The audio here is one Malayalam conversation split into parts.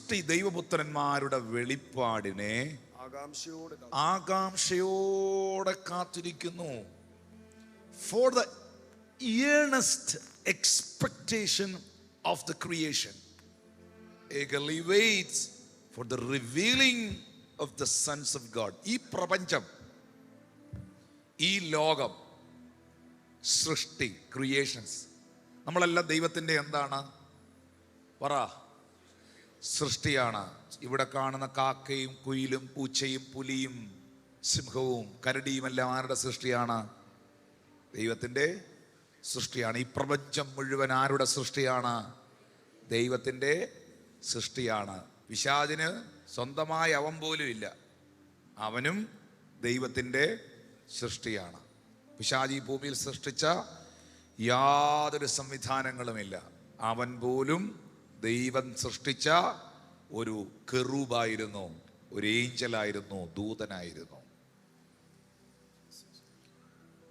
സൃഷ്ടി ദൈവപുത്രന്മാരുടെ വെളിപ്പാടിനെ ആകാംക്ഷയോടെ കാത്തിരിക്കുന്നു. For the earnest expectation of the creation eagerly waits for the revealing of the sons of God. ഈ പ്രപഞ്ചം, ഈ ലോകം, സൃഷ്ടി, ക്രിയേഷൻസ്, നമ്മളെല്ലാം ദൈവത്തിൻ്റെ എന്താണ് പറ? സൃഷ്ടിയാണ്. ഇവിടെ കാണുന്ന കാക്കയും കുയിലും പൂച്ചയും പുലിയും സിംഹവും കരടിയും എല്ലാം ആരുടെ സൃഷ്ടിയാണ്? ദൈവത്തിൻ്റെ സൃഷ്ടിയാണ്. ഈ പ്രപഞ്ചം മുഴുവൻ ആരുടെ സൃഷ്ടിയാണ്? ദൈവത്തിൻ്റെ സൃഷ്ടിയാണ്. പിശാചിന് സ്വന്തമായി അവൻ പോലും ഇല്ല, അവനും ദൈവത്തിൻ്റെ സൃഷ്ടിയാണ്. പിശാച് ഈ ഭൂമിയിൽ സൃഷ്ടിച്ച യാതൊരു സംവിധാനങ്ങളുമില്ല. അവൻ പോലും ദൈവം സൃഷ്ടിച്ച ഒരു കെറൂബായിരുന്നു, ഒരു ഏഞ്ചലായിരുന്നു, ദൂതനായിരുന്നു.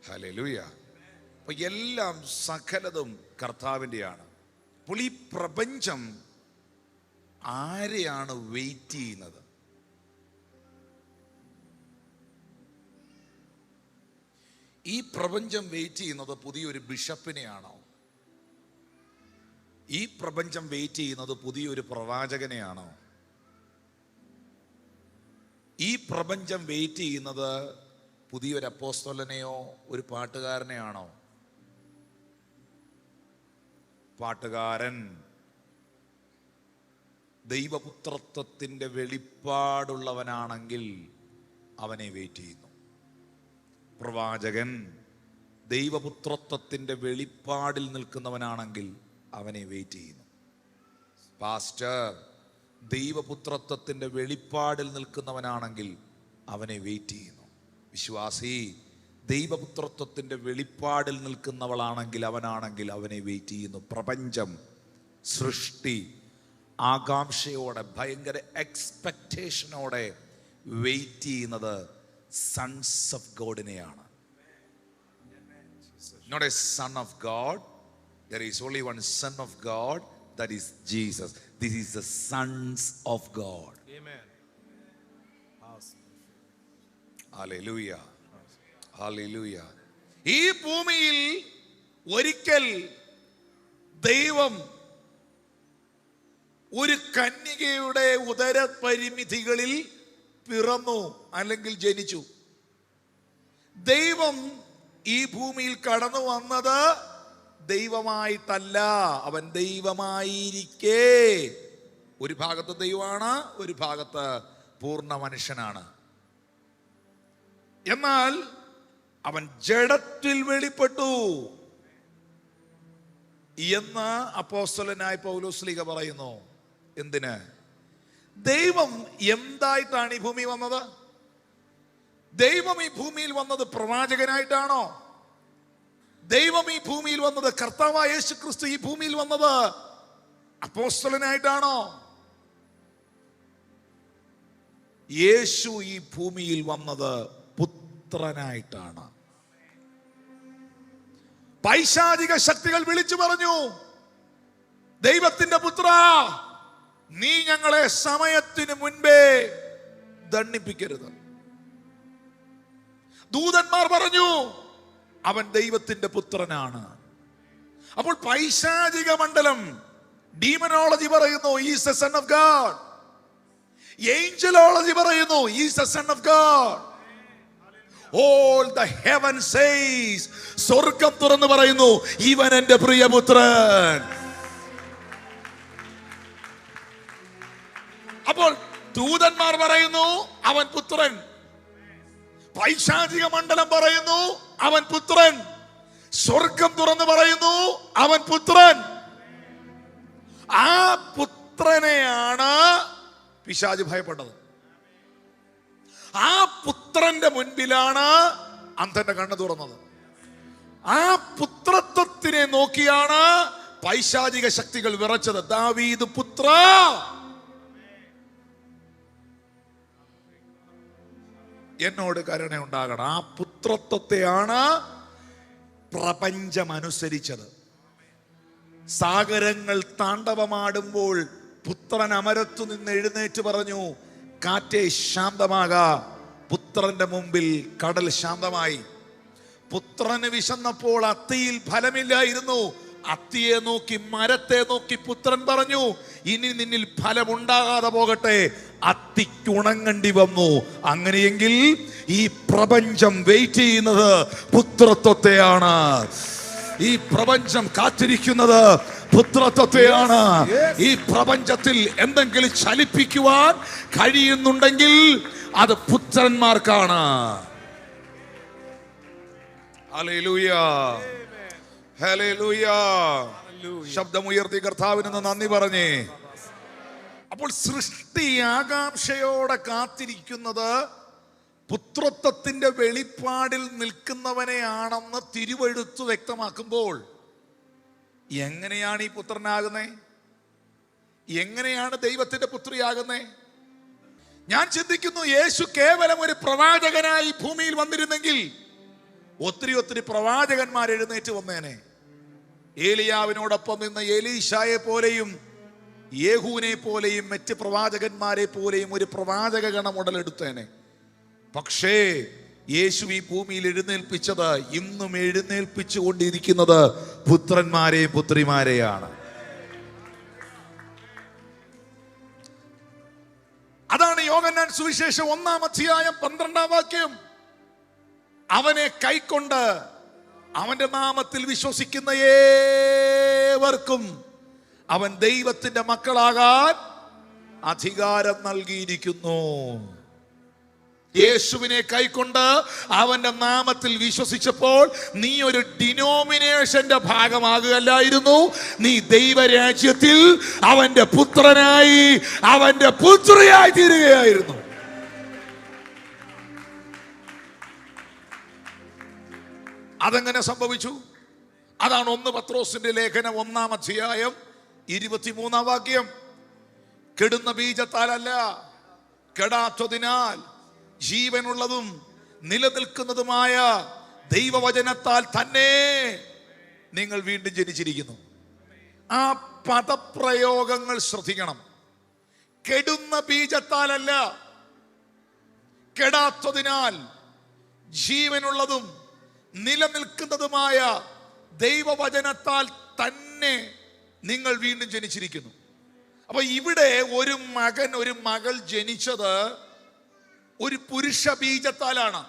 ഹല്ലേലൂയ. അപ്പൊ എല്ലാം സകലതും കർത്താവിൻ്റെയാണ്. അപ്പോൾ ഈ പ്രപഞ്ചം ആരെയാണ് വെയിറ്റ് ചെയ്യുന്നത്? ഈ പ്രപഞ്ചം വെയിറ്റ് ചെയ്യുന്നത് പുതിയൊരു ബിഷപ്പിനെയാണോ? ഈ പ്രപഞ്ചം വെയിറ്റ് ചെയ്യുന്നത് പുതിയൊരു പ്രവാചകനെയാണോ? ഈ പ്രപഞ്ചം വെയിറ്റ് ചെയ്യുന്നത് പുതിയൊരു അപ്പോസ്തലനെയോ ഒരു പാട്ടുകാരനെയാണോ? പാട്ടുകാരൻ ദൈവപുത്രത്വത്തിൻ്റെ വെളിപ്പാടുള്ളവനാണെങ്കിൽ അവനെ വെയിറ്റ് ചെയ്യുന്നു. പ്രവാചകൻ ദൈവപുത്രത്വത്തിൻ്റെ വെളിപ്പാടിൽ നിൽക്കുന്നവനാണെങ്കിൽ അവനെ വെയിറ്റ് ചെയ്യുന്നു. പാസ്റ്റർ ദൈവപുത്രത്വത്തിൻ്റെ വെളിപ്പാടിൽ നിൽക്കുന്നവനാണെങ്കിൽ അവനെ വെയിറ്റ് ചെയ്യുന്നു. വിശ്വാസി ദൈവപുത്രത്വത്തിൻ്റെ വെളിപ്പാടിൽ നിൽക്കുന്നവളാണെങ്കിൽ അവനാണെങ്കിൽ അവനെ വെയിറ്റ് ചെയ്യുന്നു. പ്രപഞ്ചം, സൃഷ്ടി ആകാംക്ഷയോടെ, ഭയങ്കര എക്സ്പെക്റ്റേഷനോടെ വെയിറ്റ് ചെയ്യുന്നത് സൺസ് ഓഫ് ഗോഡിനെയാണ്. Not a son of God. There is only one son of God, that is Jesus. This is the sons of God. Amen. Hallelujah. Hallelujah. ഈ ഭൂമിയിൽ ഒരിക്കൽ ദൈവം ഒരു കന്യകയുടെ ഉദരപരിമിതികളിൽ പിറന്നു, അല്ലെങ്കിൽ ജനിച്ചു. ദൈവം ഈ ഭൂമിയിൽ കടന്നു വന്നത് ദൈവമായിട്ടല്ല, അവൻ ദൈവമായിരിക്കെ ഒരു ഭാഗത്ത് ദൈവമാണ്, ഒരു ഭാഗത്ത് പൂർണ്ണ മനുഷ്യനാണ്. എന്നാൽ അവൻ ജഡത്തിൽ വെളിപ്പെട്ടു എന്ന് അപ്പോസ്തലനായ പൗലോസ്ലീഹ പറയുന്നു. എന്തിന്? ദൈവം എന്തായിട്ടാണ് ഈ ഭൂമി വന്നത്? ദൈവം ഈ ഭൂമിയിൽ വന്നത് പ്രവാചകനായിട്ടാണോ? ദൈവം ഈ ഭൂമിയിൽ വന്നത്, കർത്താവായ യേശു ക്രിസ്തു ഈ ഭൂമിയിൽ വന്നത് അപ്പോസ്തലനായിട്ടാണോ? യേശു ഈ ഭൂമിയിൽ വന്നത് പുത്രനായിട്ടാണ്. പൈശാചിക ശക്തികൾ വിളിച്ചു പറഞ്ഞു, ദൈവത്തിന്റെ പുത്ര, നീ ഞങ്ങളെ സമയത്തിന് മുൻപേ ദണ്ഡിപ്പിക്കരുത്. ദൂതന്മാർ പറഞ്ഞു, അവൻ ദൈവത്തിന്റെ പുത്രനാണ്. അപ്പോൾ പൈശാചിക മണ്ഡലം, ഡീമനോളജി പറയുന്നു is a son of God. Angelology പറയുന്നു is a son of God. All the heaven says, സ്വർഗ്ഗം തുറന്നു പറയുന്നു, ഇവൻ എന്റെ പ്രിയപുത്രൻ. അപ്പോൾ ദൂതന്മാർ പറയുന്നു അവൻ പുത്രൻ, പൈശാചിക മണ്ഡലം പറയുന്നു അവൻ പുത്രൻ, സ്വർഗം തുറന്നു പറയുന്നു അവൻ പുത്രൻ. ആ പുത്രനെയാണ് പിശാച് ഭയപ്പെട്ടത്. ആ പുത്രന്റെ മുൻപിലാണ് അന്ധന്റെ കണ്ണ് തുറന്നത്. ആ പുത്രത്വത്തിനെ നോക്കിയാണ് പൈശാചിക ശക്തികൾ വിറച്ചത്. ദാവീദ് പുത്ര, എന്നോട് കരുണ ഉണ്ടാകണം. ആ പുത്രത്വത്തെയാണ് പ്രപഞ്ചം അനുസരിച്ചത്. സാഗരങ്ങൾ താണ്ഡവമാടുമ്പോൾ പുത്രൻ അമരത്തു നിന്ന് എഴുന്നേറ്റ് പറഞ്ഞു, കാറ്റേ ശാന്തമാക. പുത്രന്റെ മുമ്പിൽ കടൽ ശാന്തമായി. പുത്രന് വിശന്നപ്പോൾ അത്തിയിൽ ഫലമില്ലായിരുന്നു. അത്തിയെ നോക്കി, മരത്തെ നോക്കി പുത്രൻ പറഞ്ഞു, ഇനി നിന്നിൽ ഫലമുണ്ടാകാതെ പോകട്ടെ. അത്തിക്കുണങ്ങേണ്ടി വന്നു. അങ്ങനെയെങ്കിൽ ഈ പ്രപഞ്ചം വെയിറ്റ് ചെയ്യുന്നത് പുത്രത്വത്തെയാണ്. ഈ പ്രപഞ്ചം കാത്തിരിക്കുന്നത് പുത്രത്വത്തെയാണ്. ഈ പ്രപഞ്ചത്തിൽ എന്തെങ്കിലും ചലിപ്പിക്കുവാൻ കഴിയുന്നുണ്ടെങ്കിൽ അത് പുത്രന്മാർക്കാണ്. Hallelujah, hallelujah. ശബ്ദമുയർത്തി കർത്താവിന് നന്ദി പറഞ്ഞേ. അപ്പോൾ സൃഷ്ടി ആകാംക്ഷയോടെ കാത്തിരിക്കുന്നത് പുത്രത്വത്തിന്റെ വെളിപ്പാടിൽ നിൽക്കുന്നവനെയാണെന്ന് തിരുവെഴുത്ത് വ്യക്തമാക്കുമ്പോൾ എങ്ങനെയാണ് ഈ പുത്രനാകുന്നേ? എങ്ങനെയാണ് ദൈവത്തിന്റെ പുത്രിയാകുന്നേ? ഞാൻ ചിന്തിക്കുന്നു, യേശു കേവലം ഒരു പ്രവാചകനായി ഭൂമിയിൽ വന്നിരുന്നെങ്കിൽ ഒത്തിരി പ്രവാചകന്മാർ എഴുന്നേറ്റ് വന്നേനെ. ഏലിയാവിനോടൊപ്പം നിന്ന് എലീശായെ പോലെയും യേഹൂനെ പോലെയും മറ്റ് പ്രവാചകന്മാരെ പോലെയും ഒരു പ്രവാചക ഗണം ഉടലെടുത്തേനെ. പക്ഷേ യേശു ഈ ഭൂമിയിൽ എഴുന്നേൽപ്പിച്ചത്, ഇന്നും എഴുന്നേൽപ്പിച്ചു കൊണ്ടിരിക്കുന്നത് പുത്രന്മാരെയും പുത്രിമാരെയാണ്. അതാണ് യോഹന്നാൻ സുവിശേഷം 1-ാം അധ്യായം 12-ാം വാക്യം. അവനെ കൈക്കൊണ്ട് അവന്റെ നാമത്തിൽ വിശ്വസിക്കുന്ന ഏവർക്കും അവൻ ദൈവത്തിന്റെ മക്കളാകാൻ അധികാരം നൽകിയിരിക്കുന്നു. യേശുവിനെ കൈക്കൊണ്ട് അവന്റെ നാമത്തിൽ വിശ്വസിച്ചപ്പോൾ നീ ഒരു ഡിനോമിനേഷന്റെ ഭാഗമാകുകയല്ലായിരുന്നു. നീ ദൈവരാജ്യത്തിൽ അവന്റെ പുത്രനായി, അവന്റെ പുത്രിയായി തീരുകയായിരുന്നു. അതെങ്ങനെ സംഭവിച്ചു? അതാണ് 1 പത്രോസിന്റെ ലേഖനം 1-ാം അധ്യായം 23-ാം വാക്യം. കെടുന്ന ബീജത്താലല്ല, കെടാത്തതിനാൽ ജീവനുള്ളതും നിലനിൽക്കുന്നതുമായ ദൈവവചനത്താൽ തന്നെ നിങ്ങൾ വീണ്ടും ജനിച്ചിരിക്കുന്നു. ആ പദപ്രയോഗങ്ങൾ ശ്രദ്ധിക്കണം. കെടുന്ന ബീജത്താലല്ല, കെടാത്തതിനാൽ ജീവനുള്ളതും നിലനിൽക്കുന്നതുമായ ദൈവവചനത്താൽ തന്നെ നിങ്ങൾ വീണ്ടും ജനിച്ചിരിക്കുന്നു. അപ്പൊ ഇവിടെ ഒരു മകൻ, ഒരു മകൾ ജനിച്ചത് ഒരു പുരുഷ ബീജത്താലാണ്.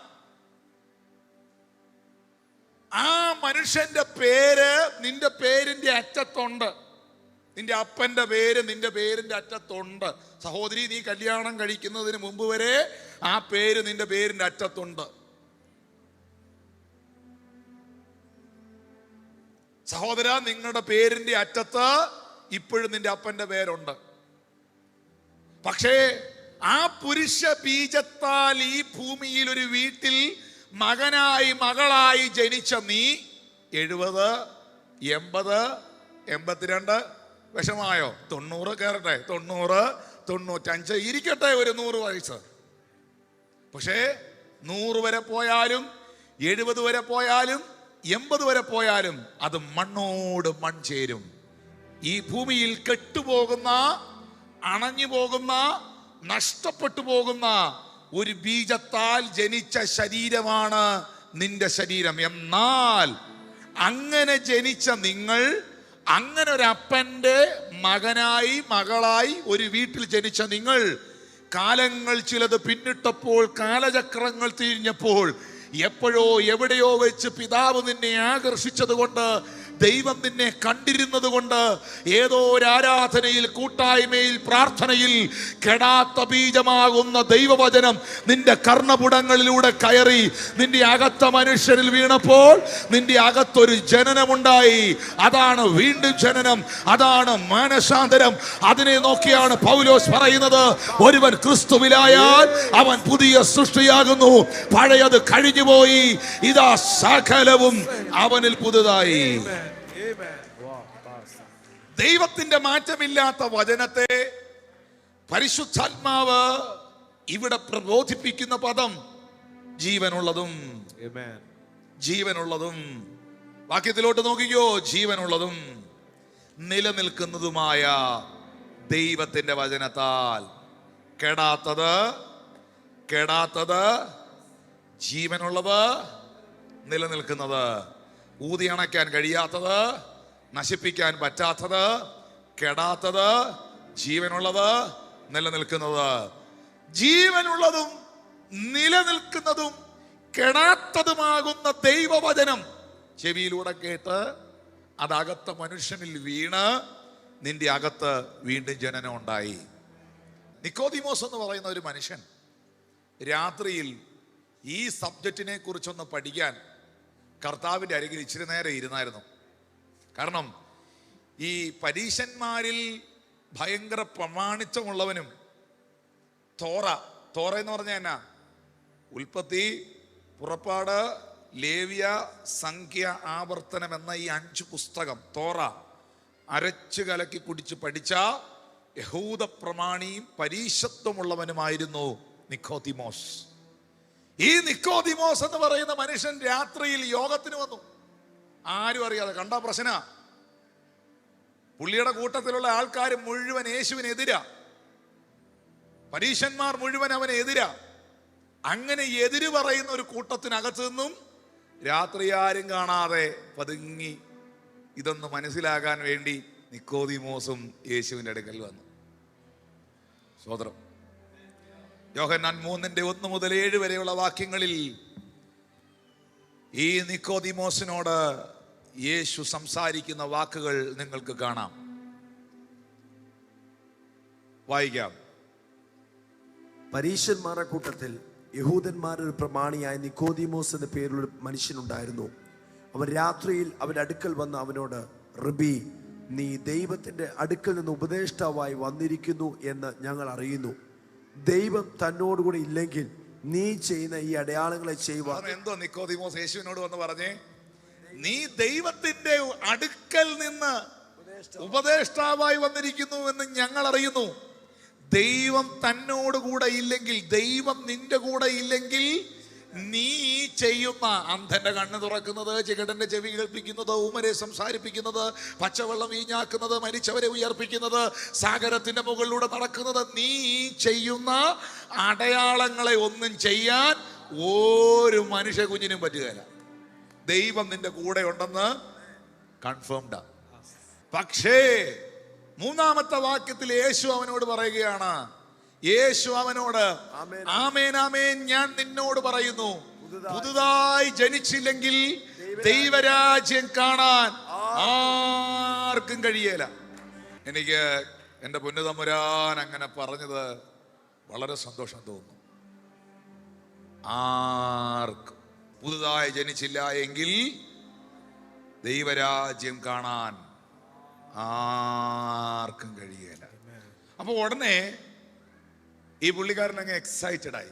ആ മനുഷ്യന്റെ പേര് നിന്റെ പേരിന്റെ അറ്റത്തുണ്ട്. നിന്റെ അപ്പന്റെ പേര് നിന്റെ പേരിന്റെ അറ്റത്തുണ്ട്. സഹോദരി, നീ കല്യാണം കഴിക്കുന്നതിന് മുമ്പ് വരെ ആ പേര് നിന്റെ പേരിന്റെ അറ്റത്തുണ്ട്. സഹോദര, നിങ്ങളുടെ പേരിന്റെ അറ്റത്ത് ഇപ്പോഴും നിന്റെ അപ്പന്റെ പേരുണ്ട്. പക്ഷേ ആ പുരുഷ ബീജത്താൽ ഈ ഭൂമിയിൽ ഒരു വീട്ടിൽ മകനായി മകളായി ജനിച്ച നീ 70, 80, 82 വിഷമായോ? 90 കയറട്ടെ, 90, 95 ഇരിക്കട്ടെ, ഒരു 100 വയസ്സ്. പക്ഷേ 100 വരെ പോയാലും 70 വരെ പോയാലും 80 വരെ പോയാലും അത് മണ്ണോട് മൺചേരും. ഈ ഭൂമിയിൽ കെട്ടുപോകുന്ന, അണഞ്ഞു പോകുന്ന, നഷ്ടപ്പെട്ടു പോകുന്ന ഒരു ബീജത്താൽ ജനിച്ച ശരീരമാണ് നിന്റെ ശരീരം. എന്നാൽ അങ്ങനെ ജനിച്ച നിങ്ങൾ, അങ്ങനെ ഒരു അപ്പന്റെ മകനായി മകളായി ഒരു വീട്ടിൽ ജനിച്ച നിങ്ങൾ, കാലങ്ങൾ ചിലത് പിന്നിട്ടപ്പോൾ, കാലചക്രങ്ങൾ തിരിഞ്ഞപ്പോൾ, എപ്പോഴോ എവിടെയോ വെച്ച് പിതാവ് നിന്നെ ആകർഷിച്ചത് കൊണ്ട്, ദൈവം നിന്നെ കണ്ടിരുന്നത് കൊണ്ട്, ഏതോ ഒരു ആരാധനയിൽ, കൂട്ടായ്മയിൽ, പ്രാർത്ഥനയിൽ കെടാത്ത ബീജമാകുന്ന ദൈവവചനം നിന്റെ കർണപുടങ്ങളിലൂടെ കയറി നിന്റെ അകത്ത മനുഷ്യരിൽ വീണപ്പോൾ നിന്റെ അകത്തൊരു ജനനമുണ്ടായി. അതാണ് വീണ്ടും ജനനം, അതാണ് മാനസാന്തരം. അതിനെ നോക്കിയാണ് പൗലോസ് പറയുന്നത്, ഒരുവൻ ക്രിസ്തുവിലായാൽ അവൻ പുതിയ സൃഷ്ടിയാകുന്നു, പഴയത് കഴിഞ്ഞുപോയി, ഇതാ സകലവും അവനിൽ പുതുതായി. ദൈവത്തിന്റെ മാറ്റമില്ലാത്ത വചനത്തെ പരിശുദ്ധാത്മാവ് ഇവിടെ പ്രബോധിപ്പിക്കുന്ന പദം ജീവനുള്ളതും, ജീവനുള്ളതും. വാക്യത്തിലോട്ട് നോക്കിക്കോ, ജീവനുള്ളതും നിലനിൽക്കുന്നതുമായ ദൈവത്തിന്റെ വചനത്താൽ. കെടാത്തത്, ജീവനുള്ളത്, നിലനിൽക്കുന്നത്, ഊതി അണയ്ക്കാൻ കഴിയാത്തത്, നശിപ്പിക്കാൻ പറ്റാത്തത്, കെടാത്തത്, ജീവനുള്ളത്, നിലനിൽക്കുന്നത്. ജീവനുള്ളതും നിലനിൽക്കുന്നതും കെടാത്തതുമാകുന്ന ദൈവവചനം ചെവിയിലൂടെ കേട്ട് അതകത്ത മനുഷ്യനിൽ വീണ് നിന്റെ അകത്ത് വീണ്ടും ജനനം ഉണ്ടായി. നിക്കോദിമോസ് എന്ന് പറയുന്ന ഒരു മനുഷ്യൻ രാത്രിയിൽ ഈ സബ്ജക്റ്റിനെ കുറിച്ചൊന്ന് പഠിക്കാൻ കർത്താവിൻ്റെ അരികിൽ ഇച്ചിരി നേരം ഇരുന്നായിരുന്നു. കാരണം ഈ പരീശന്മാരിൽ ഭയങ്കര പ്രമാണിത്വമുള്ളവനും തോറ എന്ന് പറഞ്ഞാൽ എന്നാ? ഉൽപ്പത്തി, പുറപ്പാട്, ലേവ്യ, സംഖ്യ, ആവർത്തനം എന്ന ഈ 5 പുസ്തകം തോറ അരച്ചു കലക്കി കുടിച്ച് പഠിച്ച യഹൂദ പ്രമാണിയും പരീശത്വമുള്ളവനുമായിരുന്നു നിക്കോദിമോസ്. ഈ നിക്കോദിമോസ് എന്ന് പറയുന്ന മനുഷ്യൻ രാത്രിയിൽ യോഗത്തിന് വന്നു. ആരും അറിയാതെ, കണ്ട പ്രശ്ന. പുള്ളിയുടെ കൂട്ടത്തിലുള്ള ആൾക്കാർ മുഴുവൻ യേശുവിനെതിരാ, പരീശന്മാർ മുഴുവൻ അവനെതിരാ. അങ്ങനെ എതിര് പറയുന്ന ഒരു കൂട്ടത്തിനകത്ത് നിന്നും രാത്രി ആരും കാണാതെ പതുങ്ങി ഇതൊന്ന് മനസ്സിലാകാൻ വേണ്ടി നിക്കോദിമോസും യേശുവിൻ്റെ അടുക്കൽ വന്നു. സ്തോത്രം. യോഹന്നാൻ 3:1 മുതൽ 7 വരെയുള്ള വാക്യങ്ങളിൽ ഈ നിക്കോദിമോസിനോട് യേശു സംസാരിക്കുന്ന വാക്കുകൾ നിങ്ങൾക്ക് കാണാം. വായിക്കാം. പരീശന്മാരുടെ കൂട്ടത്തിൽ യഹൂദന്മാരൊരു പ്രമാണിയായ നിക്കോദിമോസ് എന്ന പേരുള്ള മനുഷ്യനുണ്ടായിരുന്നു. അവൻ രാത്രിയിൽ അവന്റെ അടുക്കൽ വന്ന് അവനോട്, റബ്ബി, നീ ദൈവത്തിന്റെ അടുക്കൽ നിന്ന് ഉപദേഷ്ടാവായി വന്നിരിക്കുന്നു എന്ന് ഞങ്ങൾ അറിയുന്നു. ദൈവം തന്നോടുകൂടി ഇല്ലെങ്കിൽ നീ ചെയ്യുന്ന ഈ അടയാളങ്ങളെ ചെയ്യുവാൻ. എന്തോ നിക്കോദിമോസ് യേശുവിനോട് വന്ന് പറഞ്ഞേ, നീ ദൈവത്തിന്റെ അടുക്കൽ നിന്ന് ഉപദേഷ്ടാവായി വന്നിരിക്കുന്നു എന്ന് ഞങ്ങൾ അറിയുന്നു. ദൈവം തന്നോടുകൂടെ ഇല്ലെങ്കിൽ, ദൈവം നിന്റെ കൂടെ ഇല്ലെങ്കിൽ നീ ചെയ്യുന്ന അന്ധന്റെ കണ്ണ് തുറക്കുന്നത്, ചെകിടന്റെ ചെവി കേൾപ്പിക്കുന്നത്, ഊമരെ സംസാരിപ്പിക്കുന്നത്, പച്ചവെള്ളം വീഞ്ഞാക്കുന്നത്, മരിച്ചവരെ ഉയർപ്പിക്കുന്നത്, സാഗരത്തിന്റെ മുകളിലൂടെ നടക്കുന്നത്, നീ ചെയ്യുന്ന അടയാളങ്ങളെ ഒന്നും ചെയ്യാൻ ഒരു മനുഷ്യ കുഞ്ഞിനും പറ്റുകയില്ല. ദൈവം നിന്റെ കൂടെ ഉണ്ടെന്ന് കൺഫേംഡാ. പക്ഷേ 3-ാമത്തെ വാക്യത്തിൽ യേശു അവനോട് പറയുകയാണ്, യേശു അവനോട്, ആമേൻ ആമേൻ ഞാൻ നിന്നോട് പറയുന്നു, പുതുതായി ജനിച്ചില്ലെങ്കിൽ ദൈവരാജ്യം കാണാൻ ആർക്കും കഴിയേല. എനിക്ക് എൻ്റെ പൊന്നുതമ്പുരാൻ അങ്ങനെ പറഞ്ഞത് വളരെ സന്തോഷം തോന്നുന്നു. ആർക്കും പുതുതായി ജനിച്ചില്ല എങ്കിൽ ദൈവരാജ്യം കാണാൻ ആർക്കും കഴിയുകയില്ല. അപ്പൊ ഉടനെ ഈ പുള്ളിക്കാരൻ അങ്ങ് എക്സൈറ്റഡ് ആയി.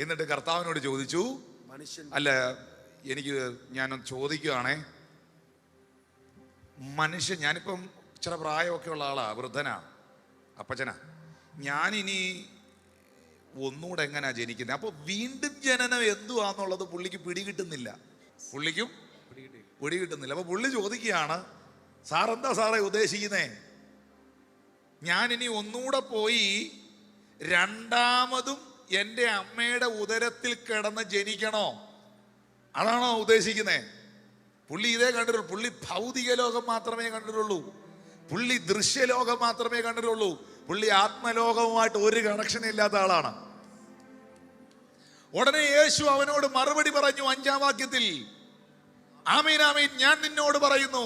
എന്നിട്ട് കർത്താവിനോട് ചോദിച്ചു, അല്ല ഞാനൊന്ന് ചോദിക്കുകയാണേ, ഞാനിപ്പം ഇച്ചിരി പ്രായമൊക്കെ ഉള്ള ആളാ, വൃദ്ധനാ, അപ്പച്ചനാ, ഞാനിനി ഒന്നുകൂടെ എങ്ങനെയാ ജനിക്കുന്നത്? അപ്പൊ വീണ്ടും ജനനം എന്തുവാന്നുള്ളത് പുള്ളിക്ക് പിടികിട്ടുന്നില്ല. അപ്പൊ പുള്ളി ചോദിക്കുകയാണ്, സാറെന്താ സാറേ ഉദ്ദേശിക്കുന്നേ? ഞാനിനി ഒന്നുകൂടെ പോയി രണ്ടാമതും എൻ്റെ അമ്മയുടെ ഉദരത്തിൽ കിടന്ന് ജനിക്കണോ? അതാണോ ഉദ്ദേശിക്കുന്നേ? പുള്ളി ഇതേ കണ്ടിട്ടുള്ളൂ. പുള്ളി ഭൗതിക ലോകം മാത്രമേ കണ്ടിട്ടുള്ളൂ. പുള്ളി ദൃശ്യലോകം മാത്രമേ കണ്ടിട്ടുള്ളൂ. പുള്ളി ആത്മലോകവുമായിട്ട് ഒരു കണക്ഷൻ ഇല്ലാത്ത ആളാണ്. ഉടനെ യേശു അവനോട് മറുപടി പറഞ്ഞു 5-ാം വാക്യത്തിൽ, ആമീൻ ആമീൻ ഞാൻ നിന്നോട് പറയുന്നു,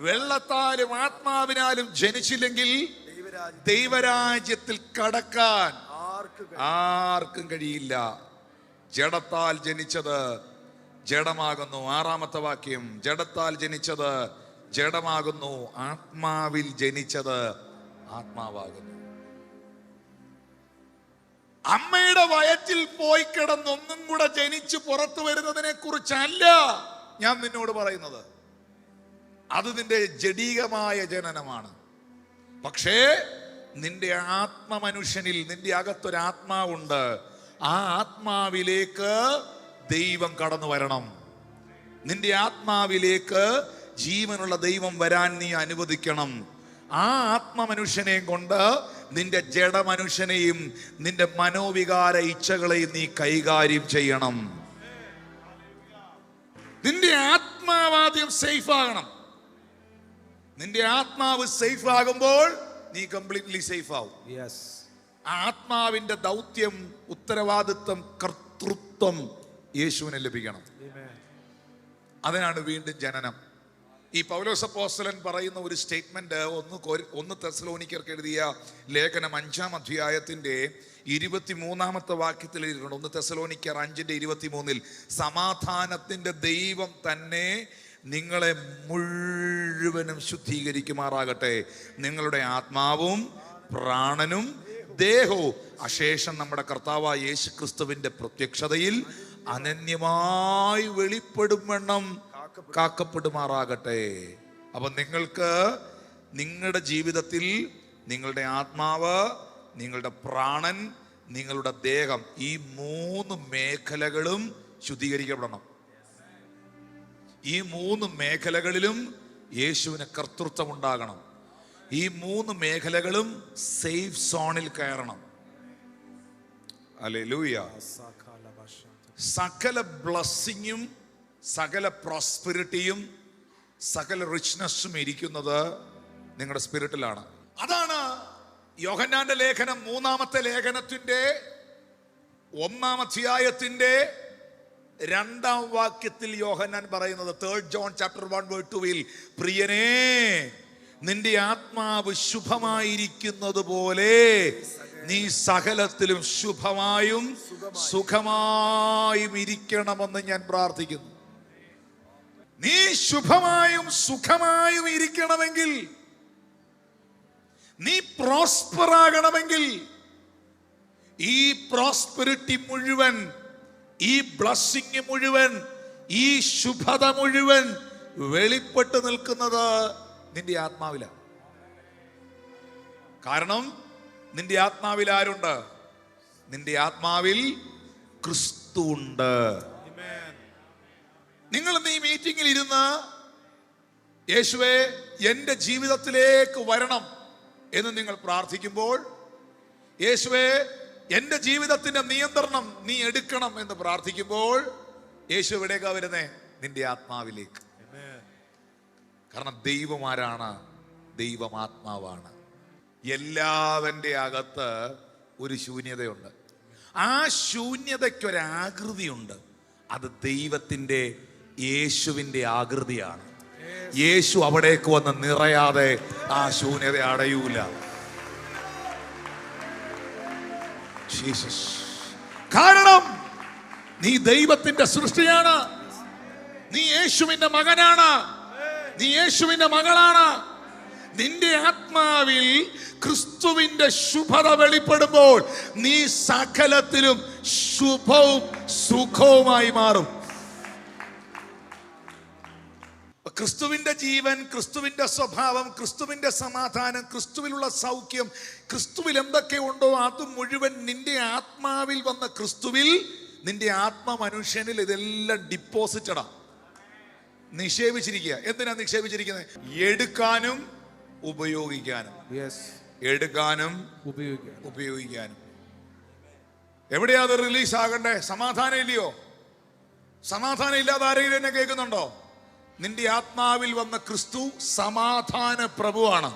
വെള്ളത്താലും ആത്മാവിനാലും ജനിച്ചില്ലെങ്കിൽ ദൈവരാജ്യത്തിൽ കടക്കാൻ ആർക്കും കഴിയില്ല. ജഡത്താൽ ജനിച്ചത് ജഡമാകുന്നു. 6-ാമത്തെ വാക്യം, ജഡത്താൽ ജനിച്ചത് ജഡമാകുന്നു, ആത്മാവിൽ ജനിച്ചത് ആത്മാവാകുന്നു. അമ്മയുടെ വയറ്റിൽ പോയി കിടന്നൊന്നും കൂടെ ജനിച്ച് പുറത്തു വരുന്നതിനെ കുറിച്ചല്ല ഞാൻ നിന്നോട് പറയുന്നത്. അത് നിന്റെ ജഡീകമായ ജനനമാണ്. പക്ഷേ നിന്റെ ആത്മമനുഷ്യനിൽ, നിന്റെ അകത്തൊരാത്മാവുണ്ട്. ആ ആത്മാവിലേക്ക് ദൈവം കടന്നു വരണം. നിന്റെ ആത്മാവിലേക്ക് ജീവനുള്ള ദൈവം വരാൻ നീ അനുവദിക്കണം. ആ ആത്മമനുഷ്യനെയും കൊണ്ട് നിന്റെ ജഡമനുഷ്യനെയും നിന്റെ മനോവികാര ഇച്ഛകളെയും നീ കൈകാര്യം ചെയ്യണം. നിന്റെ ആത്മാവാദ്യം സേഫ് ആകണം. നിന്റെ ആത്മാവ് സേഫ് ആകുമ്പോൾ നീ കംപ്ലീറ്റ്ലി സേഫ് ആവും. ആത്മാവിന്റെ ദൗത്യം, ഉത്തരവാദിത്വം, കർത്തൃത്വം യേശുവിനെ ലഭിക്കണം. അതിനാണ് വീണ്ടും ജനനം. ഈ പൗലോസ് അപ്പോസ്തലൻ പറയുന്ന ഒരു സ്റ്റേറ്റ്മെന്റ് ഒന്ന് തെസ്സലോനിക്കർക്ക് എഴുതിയ ലേഖനം 5-ാം അധ്യായത്തിന്റെ 23-ാമത്തെ വാക്യത്തിൽ എഴുതിയിട്ടുണ്ട്. 1 തെസ്സലോനിക്കർ 5:23 സമാധാനത്തിന്റെ ദൈവം തന്നെ നിങ്ങളെ മുഴുവനും ശുദ്ധീകരിക്കുമാറാകട്ടെ. നിങ്ങളുടെ ആത്മാവും പ്രാണനും ദേഹവും അശേഷം നമ്മുടെ കർത്താവായ യേശു ക്രിസ്തുവിന്റെ പ്രത്യക്ഷതയിൽ അനന്യമായി വെളിപ്പെടും വണ്ണം കാക്കപ്പെടുമാറാകട്ടെ. അപ്പൊ നിങ്ങൾക്ക് നിങ്ങളുടെ ജീവിതത്തിൽ നിങ്ങളുടെ ആത്മാവ്, നിങ്ങളുടെ പ്രാണൻ, നിങ്ങളുടെ ദേഹം, ഈ 3 മേഖലകളും ശുദ്ധീകരിക്കപ്പെടണം. ഈ 3 മേഖലകളിലും യേശുവിന് കർത്തൃത്വം ഉണ്ടാകണം. ഈ 3 മേഖലകളും സേഫ് സോണിൽ കയറണം. ഹല്ലേലൂയ. സകല ബ്ലെസ്സിങ്ങും, സകല പ്രോസ്പെരിറ്റിയും, സകല റിച്ച്നെസ്സും ഇരിക്കുന്നത് നിങ്ങളുടെ സ്പിരിറ്റിലാണ്. അതാണ് യോഹന്നാന്റെ ലേഖനം 3-ാമത്തെ ലേഖനത്തിന്റെ 1-ാം അധ്യായത്തിന്റെ 2-ാം വാക്യത്തിൽ യോഹന്നാൻ പറയുന്നത്, 3 John chapter 1:2, പ്രിയനേ, നിന്റെ ആത്മാവ് ശുഭമായിരിക്കുന്നത് പോലെ നീ സകലത്തിലും ശുഭമായും സുഖമായും ഇരിക്കണമെന്ന് ഞാൻ പ്രാർത്ഥിക്കുന്നു. നീ ശുഭമായും സുഖമായും ഇരിക്കണമെങ്കിൽ, നീ പ്രോസ്പർ ആകണമെങ്കിൽ, ഈ പ്രോസ്പെരിറ്റി മുഴുവൻ, ഈ ബ്ലെസ്സിങ് മുഴുവൻ, ഈ ശുഭത മുഴുവൻ വെളിപ്പെട്ട് നിൽക്കുന്നത് നിന്റെ ആത്മാവിലാണ്. കാരണം നിന്റെ ആത്മാവിൽ ആരുണ്ട്? നിന്റെ ആത്മാവിൽ ക്രിസ്തു ഉണ്ട്. നിങ്ങൾ ഈ മീറ്റിംഗിൽ ഇരുന്ന് യേശുവേ എന്റെ ജീവിതത്തിലേക്ക് വരണം എന്ന് നിങ്ങൾ പ്രാർത്ഥിക്കുമ്പോൾ, യേശുവേ എന്റെ ജീവിതത്തിന്റെ നിയന്ത്രണം നീ എടുക്കണം എന്ന് പ്രാർത്ഥിക്കുമ്പോൾ, യേശു എവിടേക്കാ വരുന്നേ? നിന്റെ ആത്മാവിലേക്ക്. കാരണം ദൈവം ആരാണ്? ദൈവം ആത്മാവാണ്. എല്ലാവന്റെ അകത്ത് ഒരു ശൂന്യതയുണ്ട്. ആ ശൂന്യതയ്ക്കൊരാകൃതിയുണ്ട്. അത് ദൈവത്തിന്റെ, യേശുവിന്റെ ആകൃതിയാണ്. യേശു അവിടേക്ക് വന്ന് നിറയാതെ ആ ശൂന്യത അടയൂല. കാരണം നീ ദൈവത്തിന്റെ സൃഷ്ടിയാണ്. നീ യേശുവിന്റെ മകനാണ്. നീ യേശുവിന്റെ മകളാണ്. നിന്റെ ആത്മാവിൽ ക്രിസ്തുവിന്റെ ശുഭത വെളിപ്പെടുമ്പോൾ നീ സകലത്തിലും ശുഭവും സുഖവുമായി മാറും. ക്രിസ്തുവിന്റെ ജീവൻ, ക്രിസ്തുവിന്റെ സ്വഭാവം, ക്രിസ്തുവിന്റെ സമാധാനം, ക്രിസ്തുവിലുള്ള സൗഖ്യം, ക്രിസ്തുവിൽ എന്തൊക്കെ ഉണ്ടോ അത് മുഴുവൻ നിന്റെ ആത്മാവിൽ വന്ന ക്രിസ്തുവിൽ, നിന്റെ ആത്മ മനുഷ്യനിൽ ഇതെല്ലാം ഡിപ്പോസിറ്റഡാ, നിക്ഷേപിച്ചിരിക്കുക. എന്തിനാ നിക്ഷേപിച്ചിരിക്കുന്നത്? എടുക്കാനും ഉപയോഗിക്കാനും. എടുക്കാനും ഉപയോഗിക്കാനും. എവിടെയാ അത് റിലീസ് ആകണ്ടേ? സമാധാനം ഇല്ലയോ? സമാധാനം ഇല്ലാതെ ആരെങ്കിലും എന്നെ കേൾക്കുന്നുണ്ടോ? നിന്റെ ആത്മാവിൽ വന്ന ക്രിസ്തു സമാധാന പ്രഭുവാണ്.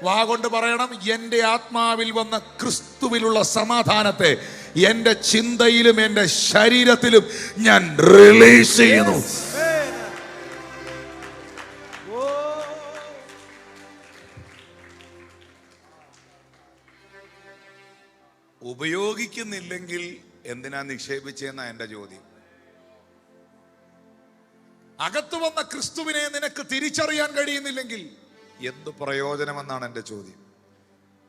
വാ കൊണ്ട് പറയണം, എന്റെ ആത്മാവിൽ വന്ന ക്രിസ്തുവിലുള്ള സമാധാനത്തെ എന്റെ ചിന്തയിലും എന്റെ ശരീരത്തിലും ഞാൻ റിലീസ് ചെയ്യുന്നു. ഉപയോഗിക്കുന്നില്ലെങ്കിൽ എന്തിനാ നിക്ഷേപിച്ചെന്നാ എന്റെ ചോദ്യം. അകത്ത് വന്ന ക്രിസ്തുവിനെ നിനക്ക് തിരിച്ചറിയാൻ കഴിയുന്നില്ലെങ്കിൽ എന്ത് പ്രയോജനമെന്നാണ് എന്റെ ചോദ്യം.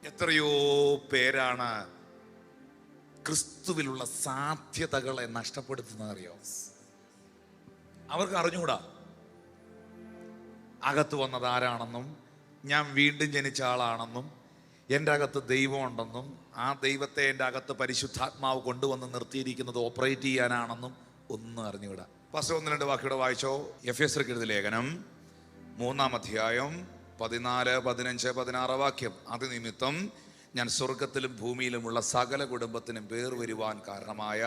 എത്രയോ പേരാണ് ക്രിസ്തുവിലുള്ള സാധ്യതകളെ നഷ്ടപ്പെടുത്തുന്നതറിയോ? അവർക്ക് അറിഞ്ഞുകൂടാ അകത്ത് വന്നത് ആരാണെന്നും, ഞാൻ വീണ്ടും ജനിച്ച ആളാണെന്നും, എൻ്റെ അകത്ത് ദൈവമുണ്ടെന്നും, ആ ദൈവത്തെ എൻ്റെ അകത്ത് പരിശുദ്ധാത്മാവ് കൊണ്ടുവന്ന് നിർത്തിയിരിക്കുന്നത് ഓപ്പറേറ്റ് ചെയ്യാനാണെന്നും ഒന്നും അറിഞ്ഞുകൂടാ. 1-2 വാക്യോടെ വായിച്ചോ. എഫെസ്യർക്ക് എഴുതിയ ലേഖനം 3-ാം അധ്യായം 14, 15, 16 വാക്യം. അത് നിമിത്തം ഞാൻ സ്വർഗത്തിലും ഭൂമിയിലുമുള്ള സകല കുടുംബത്തിനും പേർ വരുവാൻ കാരണമായ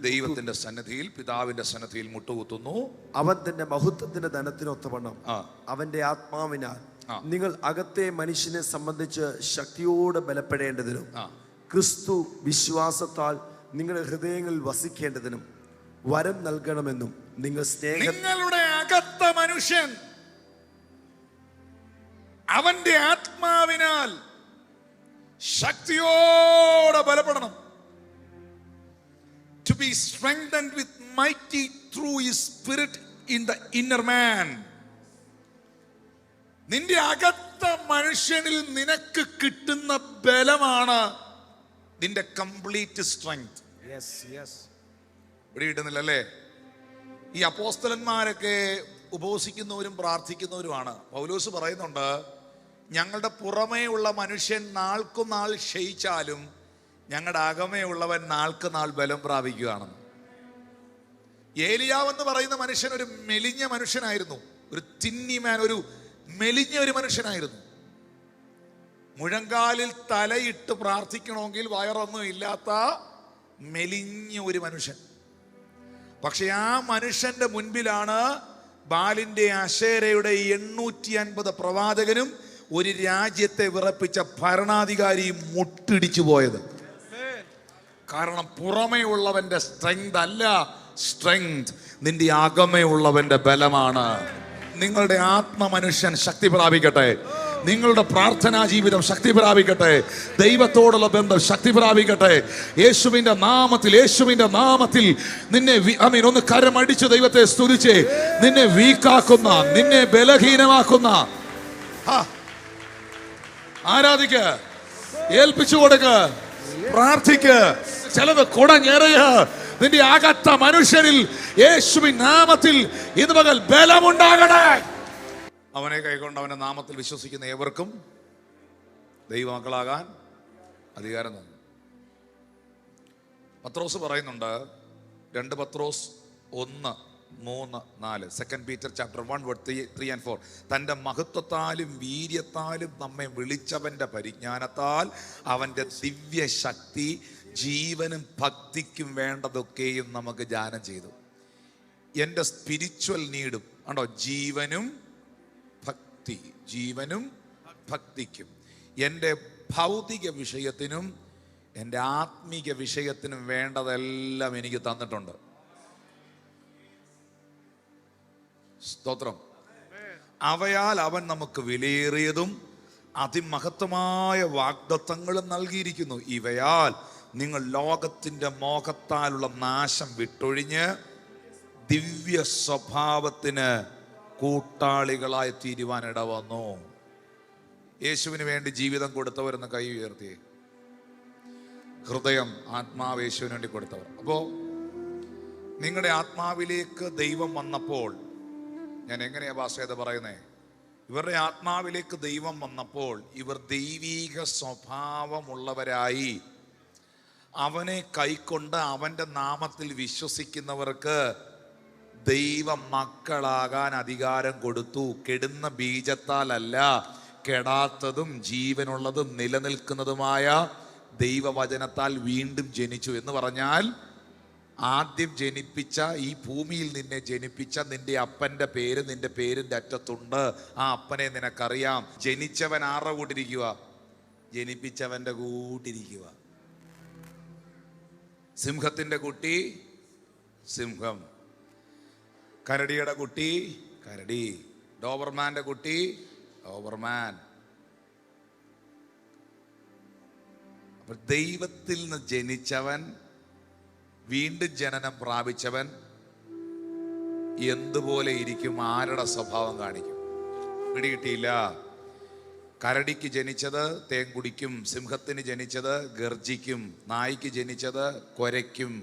ദൈവത്തിന്റെ സന്നിധിയിൽ പിതാവിന്റെ സന്നിധിയിൽ മുട്ടുകുത്തുന്നു. അവൻ തന്റെ മഹത്വത്തിന്റെ ധനത്തിനൊത്തവണ്ണം അവന്റെ ആത്മാവിനാൽ നിങ്ങൾ അകത്തെ മനുഷ്യനെ സംബന്ധിച്ച് ശക്തിയോടെ ബലപ്പെടേണ്ടതിനും ക്രിസ്തു വിശ്വാസത്താൽ നിങ്ങളുടെ ഹൃദയങ്ങളിൽ വസിക്കേണ്ടതിനും വരം നൽകണമെന്നും നിങ്ങളുടെ അകത്ത മനുഷ്യൻ അവന്റെ ആത്മാവിനാൽ ശക്തിയോടെ ബലപ്പെടണം. To be strengthened with mighty through his spirit in the inner man. നിന്റെ അകത്ത മനുഷ്യനിൽ നിനക്ക് കിട്ടുന്ന ബലമാണ് നിന്റെ കംപ്ലീറ്റ് സ്ട്രെങ്ത്. ഇവിടെ കിട്ടുന്നില്ലല്ലേ? ഈ അപ്പോസ്തലന്മാരൊക്കെ ഉപവസിക്കുന്നവരും പ്രാർത്ഥിക്കുന്നവരുമാണ്. പൗലോസ് പറയുന്നുണ്ട്, ഞങ്ങളുടെ പുറമേ ഉള്ള മനുഷ്യൻ നാൾക്കുനാൾ ക്ഷയിച്ചാലും ഞങ്ങളുടെ അകമേ ഉള്ളവൻ നാൾക്കുനാൾ ബലം പ്രാപിക്കുകയാണെന്ന്. ഏലിയാവെന്ന് പറയുന്ന മനുഷ്യൻ ഒരു മെലിഞ്ഞ മനുഷ്യനായിരുന്നു, ഒരു തിന്നിമാൻ, ഒരു മെലിഞ്ഞ ഒരു മനുഷ്യനായിരുന്നു. മുഴങ്കാലിൽ തലയിട്ട് പ്രാർത്ഥിക്കണമെങ്കിൽ വയറൊന്നും ഇല്ലാത്ത മെലിഞ്ഞ ഒരു മനുഷ്യൻ. പക്ഷെ ആ മനുഷ്യന്റെ മുൻപിലാണ് ബാലിന്റെ അശേരയുടെ 850 പ്രവാചകനും ഒരു രാജ്യത്തെ വിറപ്പിച്ച ഭരണാധികാരിയും മുട്ടിടിച്ചു പോയത്. കാരണം പുറമേ ഉള്ളവന്റെ സ്ട്രെങ്ത് അല്ല സ്ട്രെങ്ത്, നിന്റെ അകമേ ഉള്ളവന്റെ ബലമാണ്. നിങ്ങളുടെ ആത്മമനുഷ്യൻ ശക്തി പ്രാപിക്കട്ടെ, നിങ്ങളുടെ പ്രാർത്ഥനാ ജീവിതം ശക്തി പ്രാപിക്കട്ടെ, ദൈവത്തോടുള്ള ബന്ധം ശക്തി പ്രാപിക്കട്ടെ. യേശുവിന്റെ നാമത്തിൽ, യേശുവിന്റെ നാമത്തിൽ നിന്നെ ഒന്ന് കരമടിച്ച് ദൈവത്തെ സ്തുതിച്ച് നിന്നെ വീക്കാക്കുന്ന, നിന്നെ ബലഹീനമാക്കുന്ന ആരാധിക്ക, ഏൽപ്പിച്ചു കൊടുക്ക, പ്രാർത്ഥിക്ക്. ചിലത് കുടഞ്ഞെറിയ. നിന്റെ അകത്ത മനുഷ്യനിൽ യേശുവിൻ നാമത്തിൽ ഇന്ന് പകൽ ബലമുണ്ടാകട്ടെ. അവനെ കൈക്കൊണ്ട് അവന്റെ നാമത്തിൽ വിശ്വസിക്കുന്ന ഏവർക്കും ദൈവമക്കളാകാൻ അധികാരം തന്നു. പത്രോസ് പറയുന്നുണ്ട്, 2 പത്രോസ് 1:3-4, 2 Peter chapter 1:3-4, തൻ്റെ മഹത്വത്താലും വീര്യത്താലും നമ്മെ വിളിച്ചവന്റെ പരിജ്ഞാനത്താൽ അവന്റെ ദിവ്യ ശക്തി ജീവനും ഭക്തിക്കും വേണ്ടതൊക്കെയും നമുക്ക് ദാനം ചെയ്തു. എൻ്റെ സ്പിരിച്വൽ നീഡും ആണോ ജീവനും ഭക്തി, ജീവനും ഭക്തിക്കും, എൻ്റെ ഭൗതിക വിഷയത്തിനും എൻ്റെ ആത്മീക വിഷയത്തിനും വേണ്ടതെല്ലാം എനിക്ക് തന്നിട്ടുണ്ട്. സ്തോത്രം. അവയാൽ അവൻ നമുക്ക് വിലയേറിയതും അതിമഹത്വമായ വാഗ്ദത്തങ്ങളും നൽകിയിരിക്കുന്നു. ഇവയാൽ നിങ്ങൾ ലോകത്തിൻ്റെ മോഹത്താലുള്ള നാശം വിട്ടൊഴിഞ്ഞ് ദിവ്യ സ്വഭാവത്തിന് കൂട്ടാളികളായി തീരുവാൻ ഇടവന്നു. യേശുവിന് വേണ്ടി ജീവിതം കൊടുത്തവരെന്ന് കൈ ഉയർത്തി. ഹൃദയം, ആത്മാവ് യേശുവിന് വേണ്ടി കൊടുത്തവർ. അപ്പോൾ നിങ്ങളുടെ ആത്മാവിലേക്ക് ദൈവം വന്നപ്പോൾ, ഞാൻ എങ്ങനെയാ ഭാഷ പറയുന്നേ, ഇവരുടെ ആത്മാവിലേക്ക് ദൈവം വന്നപ്പോൾ ഇവർ ദൈവീക സ്വഭാവമുള്ളവരായി അവനെ കൈക്കൊണ്ട് അവൻ്റെ നാമത്തിൽ വിശ്വസിക്കുന്നവർക്ക് ദൈവ മക്കളാകാൻ അധികാരം കൊടുത്തു. കെടുന്ന ബീജത്താലല്ല, കെടാത്തതും ജീവനുള്ളതും നിലനിൽക്കുന്നതുമായ ദൈവവചനത്താൽ വീണ്ടും ജനിച്ചു. എന്ന് പറഞ്ഞാൽ ആദ്യം ജനിപ്പിച്ച, ഈ ഭൂമിയിൽ നിന്നെ ജനിപ്പിച്ച നിന്റെ അപ്പൻ്റെ പേര് നിന്റെ പേരിൻ്റെ അറ്റത്തുണ്ട്. ആ അപ്പനെ നിനക്കറിയാം. ജനിച്ചവൻ ആരുടെ കൂട്ടിരിക്കുക? ജനിപ്പിച്ചവൻ്റെ കൂട്ടിരിക്കുക. സിംഹത്തിൻ്റെ കുട്ടി സിംഹം, കരടിയുടെ കുട്ടി കരടി, ഡോബർമാൻ്റെ കുട്ടി ഡോബർമാൻ. അപ്പൊ ദൈവത്തിൽ നിന്ന് ജനിച്ചവൻ, വീണ്ടും ജനനം പ്രാപിച്ചവൻ എന്തുപോലെ ഇരിക്കും? ആരുടെ സ്വഭാവം കാണിക്കും? പിടികിട്ടിയില്ല. കരടിക്ക് ജനിച്ചത് തേൻ കുടിക്കും, സിംഹത്തിന് ജനിച്ചത് ഗർജിക്കും, നായ്ക്ക് ജനിച്ചത് കുരയ്ക്കും.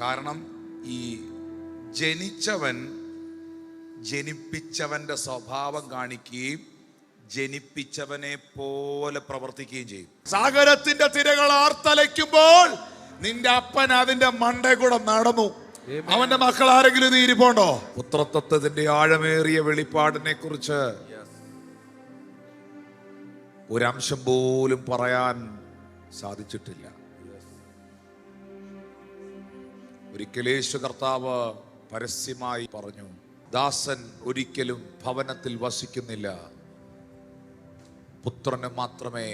കാരണം ഈ ജനിച്ചവൻ ജനിപ്പിച്ചവന്റെ സ്വഭാവം കാണിക്കുകയും ജനിപ്പിച്ചവനെ പോലെ പ്രവർത്തിക്കുകയും ചെയ്യും. സാഗരത്തിന്റെ തിരകൾ ആർത്തലയ്ക്കുമ്പോൾ നിന്റെ അപ്പൻ അതിന്റെ മണ്ടേ കൂടെ നടന്നു. അവന്റെ മക്കൾ ആരെങ്കിലും ഇത് ഇരിപ്പുണ്ടോ? പുത്രത്വത്തിന്റെ ആഴമേറിയ വെളിപ്പാടിനെ കുറിച്ച് ഒരംശം പോലും പറയാൻ സാധിച്ചിട്ടില്ല. ഒരിക്കൽ യേശു കർത്താവ് പരസ്യമായി പറഞ്ഞു, ദാസൻ ഒരിക്കലും ഭവനത്തിൽ വസിക്കുന്നില്ല, പുത്രന് മാത്രമേ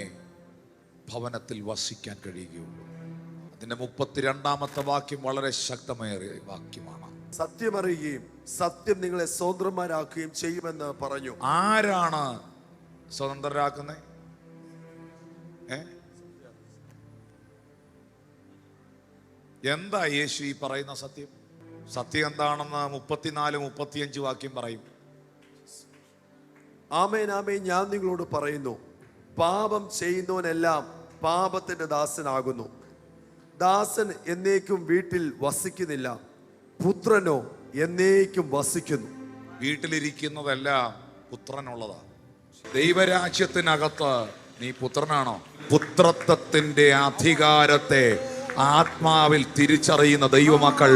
ഭവനത്തിൽ വസിക്കാൻ കഴിയുകയുള്ളൂ. അതിന്റെ 32-ാമത്തെ വാക്യം വളരെ ശക്തമേറിയ വാക്യമാണ്. സത്യമറിയുകയും സത്യം നിങ്ങളെ സ്വതന്ത്രന്മാരാക്കുകയും ചെയ്യുമെന്ന് പറഞ്ഞു. ആരാണ് സ്വതന്ത്രരാക്കുന്നത്? എന്താ യേശു ഈ പറയുന്ന സത്യം? സത്യം എന്താണെന്ന് 34-35 വാക്യം പറയും. ആമേൻ ആമേൻ, ഞാൻ നിങ്ങളോട് പറയുന്നു, പാപം ചെയ്യുന്നവനെല്ലാം പാപത്തിന്റെ ദാസനാകുന്നു. ദാസൻ എന്നേക്കും വീട്ടിൽ വസിക്കുന്നില്ല, പുത്രനോ എന്നേക്കും വസിക്കുന്നു. വീട്ടിലിരിക്കുന്നതെല്ലാം പുത്രനുള്ളതാ. ദൈവരാജ്യത്തിനകത്ത് നീ പുത്രനാണോ? പുത്രത്വത്തിന്റെ അധികാരത്തെ ആത്മാവിൽ തിരിച്ചറിയുന്ന ദൈവമക്കൾ,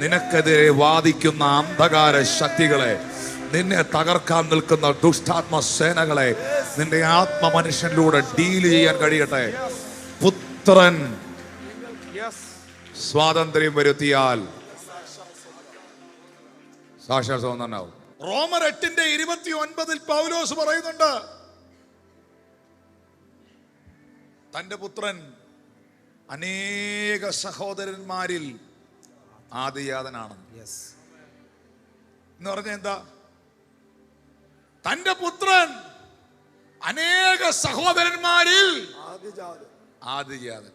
നിനക്കെതിരെ വാദിക്കുന്ന അന്ധകാര ശക്തികളെ, നിന്നെ തകർക്കാൻ നിൽക്കുന്ന ദുഷ്ടാത്മ സേനകളെ നിന്റെ ആത്മ മനുഷ്യനിലൂടെ ഡീൽ ചെയ്യാൻ കഴിയട്ടെ. പുത്രൻ സ്വാതന്ത്ര്യം വരുത്തിയാൽ സാക്ഷാൽ സ്വതന്ത്രനാവും. റോമർ 8:29 പൗലോസ് പറയുന്നുണ്ട്, തന്റെ പുത്രൻ അനേക സഹോദരന്മാരിൽ ആദിജാതനാണ് എന്ന് പറഞ്ഞ എന്താ? തന്റെ പുത്രൻ അനേക സഹോദരന്മാരിൽ ആദിജാതൻ.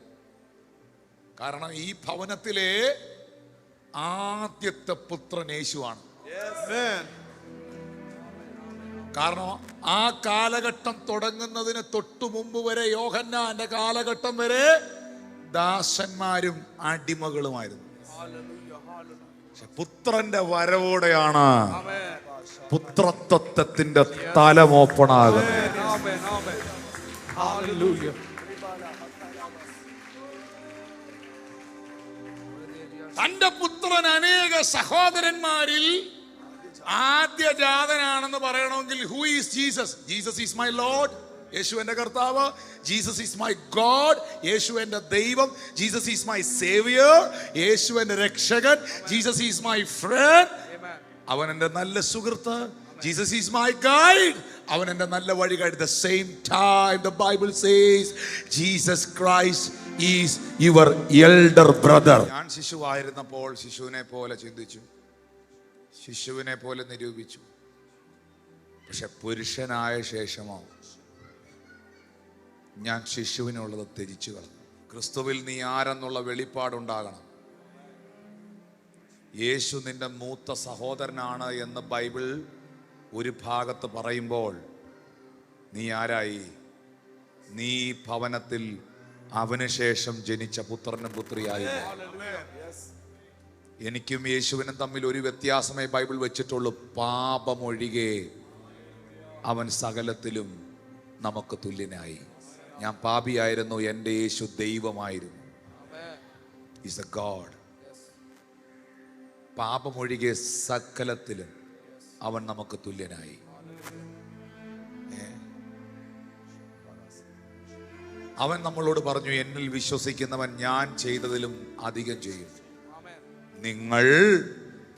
കാരണം ഈ ഭവനത്തിലെ ആദ്യത്തെ പുത്രൻ യേശുവാണ്. കാരണം ആ കാലഘട്ടം തുടങ്ങുന്നതിന് തൊട്ടു മുമ്പ് വരെ, യോഹന്നാന്റെ കാലഘട്ടം വരെ ദാസന്മാരും അടിമകളുമായിരുന്നു. പക്ഷെ പുത്രന്റെ വരവോടെയാണ് പുത്രത്വത്തിന്റെ തലമോപ്പണാകുന്നത്. തന്റെ പുത്രൻ അനേക സഹോദരന്മാരിൽ ആദ്യജാതനാണെന്ന് പറയണമെങ്കിൽ, who is Jesus? Jesus is my Lord, യേശു എന്റെ കർത്താവ്. ജീസസ് ഈസ് മൈ ഗോഡ്, യേശു എന്റെ ദൈവം. ജീസസ് ഈസ് മൈ സേവിയർ, യേശു എന്റെ രക്ഷകൻ. ജീസസ് ഈസ് മൈ ഫ്രണ്ട്, അവൻ എന്റെ നല്ല സുഹൃത്ത്. ജീസസ് ഈസ് മൈ ഗൈഡ്, അവൻ എന്റെ നല്ല വഴികാട്ടി. The same time the Bible says Jesus Christ is your elder brother. ഞാൻ ശിശുവായിരുന്നപ്പോൾ ശിശുവിനെ പോലെ ചിന്തിച്ചു, ശിശുവിനെ പോലെ നിരൂപിച്ചു. പക്ഷെ പുരുഷനായ ശേഷമോ ഞാൻ ശിശുവിനുള്ളത് ത്യജിച്ചു കളഞ്ഞു. ക്രിസ്തുവിൽ നീ ആരെന്നുള്ള വെളിപ്പാടുണ്ടാകണം. യേശു നിന്റെ മൂത്ത സഹോദരനാണ് എന്ന് ബൈബിൾ ഒരു ഭാഗത്ത് പറയുമ്പോൾ, നീ ആരായി? നീ ഭവനത്തിൽ അവന് ശേഷം ജനിച്ച പുത്രനും പുത്രിയായി. എനിക്കും യേശുവിനും തമ്മിൽ ഒരു വ്യത്യാസമേ ബൈബിൾ വെച്ചിട്ടുള്ളൂ. പാപമൊഴികെ അവൻ സകലത്തിലും നമുക്ക് തുല്യനായി. ഞാൻ പാപിയായിരുന്നു, എൻ്റെ യേശു ദൈവമായിരുന്നു. Is A God. പാപമൊഴികെ സകലത്തിലും അവൻ നമുക്ക് തുല്യനായി. അവൻ നമ്മളോട് പറഞ്ഞു, എന്നിൽ വിശ്വസിക്കുന്നവൻ ഞാൻ ചെയ്തതിലും അധികം ചെയ്യും. നിങ്ങൾ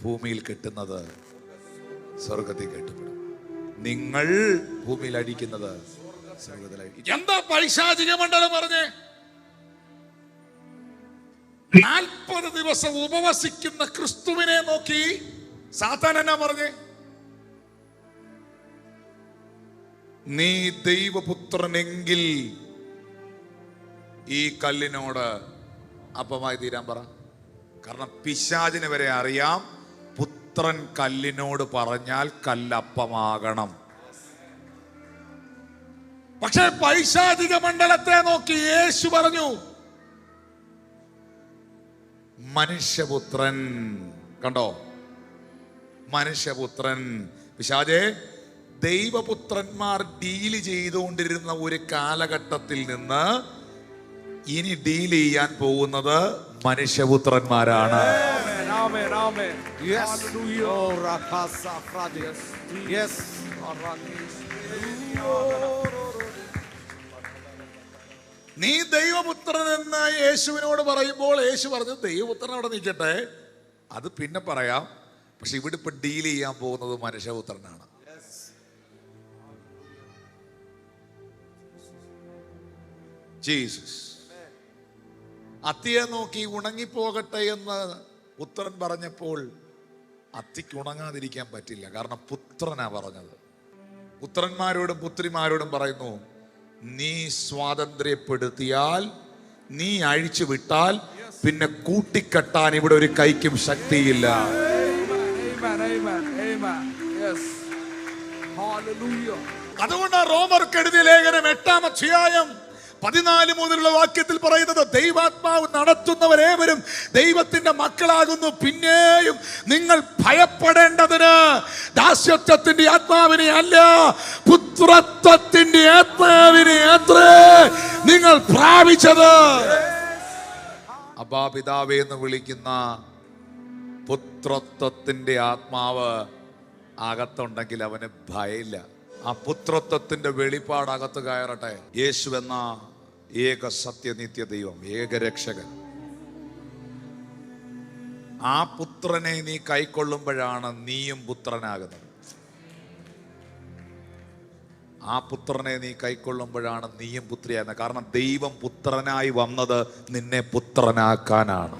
ഭൂമിയിൽ കെട്ടുന്നത് സ്വർഗത്തിൽ കെട്ടപ്പെടും, നിങ്ങൾ ഭൂമിയിൽ അടിക്കുന്നത് സ്വർഗത്തിലായിരിക്കും. എന്താ പൈശാചിക മണ്ഡലം പറഞ്ഞേ? 40 ദിവസം ഉപവസിക്കുന്ന ക്രിസ്തുവിനെ നോക്കി സാത്താൻ എന്നാ പറഞ്ഞേ? നീ ദൈവപുത്രനെങ്കിൽ ഈ കല്ലിനോട് അപ്പമായി തീരാൻ പറ. കാരണം പിശാചിന് വരെ അറിയാം, പുത്രൻ കല്ലിനോട് പറഞ്ഞാൽ കല്ലപ്പമാകണം. പക്ഷെ പൈശാചിക മണ്ഡലത്തെ നോക്കി യേശു പറഞ്ഞു, മനുഷ്യപുത്രൻ. കണ്ടോ, മനുഷ്യപുത്രൻ. പിശാചേ, ദൈവപുത്രന്മാർ ഡീല് ചെയ്തുകൊണ്ടിരുന്ന ഒരു കാലഘട്ടത്തിൽ നിന്ന് ഇനി ഡീൽ ചെയ്യാൻ പോകുന്നത് മനുഷ്യപുത്രന്മാരാണ്. Amen, amen, amen. Yes. Hallelujah. Oh, Rakasa Frade. Yes. നീ ദൈവപുത്രൻ എന്ന് യേശുവിനോട് പറയുമ്പോൾ യേശു പറഞ്ഞു, ദൈവപുത്രൻ അവിടെ നിൽക്കട്ടെ, അത് പിന്നെ പറയാം, പക്ഷെ ഇവിടെ ഇപ്പൊ ഡീൽ ചെയ്യാൻ പോകുന്നത് മനുഷ്യപുത്രനാണ്. ജീസസ് അത്തിയെ നോക്കി ഉണങ്ങിപ്പോകട്ടെ എന്ന് പുത്രൻ പറഞ്ഞപ്പോൾ അത്തിക്ക് ഉണങ്ങാതിരിക്കാൻ പറ്റില്ല, കാരണം പുത്രനാ പറഞ്ഞത്. പുത്രന്മാരോടും പുത്രിമാരോടും പറയുന്നു, നീ സ്വാതന്ത്ര്യപ്പെടുത്തിയാൽ, നീ അഴിച്ചു വിട്ടാൽ പിന്നെ കൂട്ടിക്കെട്ടാൻ ഇവിടെ ഒരു കൈക്കും ശക്തിയില്ല. Amen, amen, amen. Yes. Hallelujah. അതുകൊണ്ടാണ് റോമർക്ക് എഴുതിയ ലേഖനം 8-ാം അധ്യായം 14 മുതലുള്ള വാക്യത്തിൽ പറയുന്നത്, ദൈവാത്മാവ് നടത്തുന്നവരേവരും ദൈവത്തിന്റെ മക്കളാകുന്നു. പിന്നെയും നിങ്ങൾ ഭയപ്പെടേണ്ടതിന് ദാസ്യത്വത്തിന്റെ ആത്മാവിനെ അല്ല, പുത്രത്വത്തിന്റെ ആത്മാവിനെ അത്രേ നിങ്ങൾ പ്രാപിച്ചത്. അബ്ബാ പിതാവേ എന്ന് വിളിക്കുന്ന പുത്രത്വത്തിന്റെ ആത്മാവ് അകത്തുണ്ടെങ്കിൽ അവന് ഭയമില്ല. ആ പുത്രത്വത്തിന്റെ വെളിപ്പാട് അകത്ത് കയറട്ടെ. യേശു എന്ന ഏക സത്യനിത്യ ദൈവം, ഏകരക്ഷകൻ, ആ പുത്രനെ നീ കൈക്കൊള്ളുമ്പോഴാണ് നീയും പുത്രനാകുന്നത്. ആ പുത്രനെ നീ കൈക്കൊള്ളുമ്പോഴാണ് നീയും പുത്രിയാകുന്നത്. കാരണം ദൈവം പുത്രനായി വന്നത് നിന്നെ പുത്രനാക്കാനാണ്.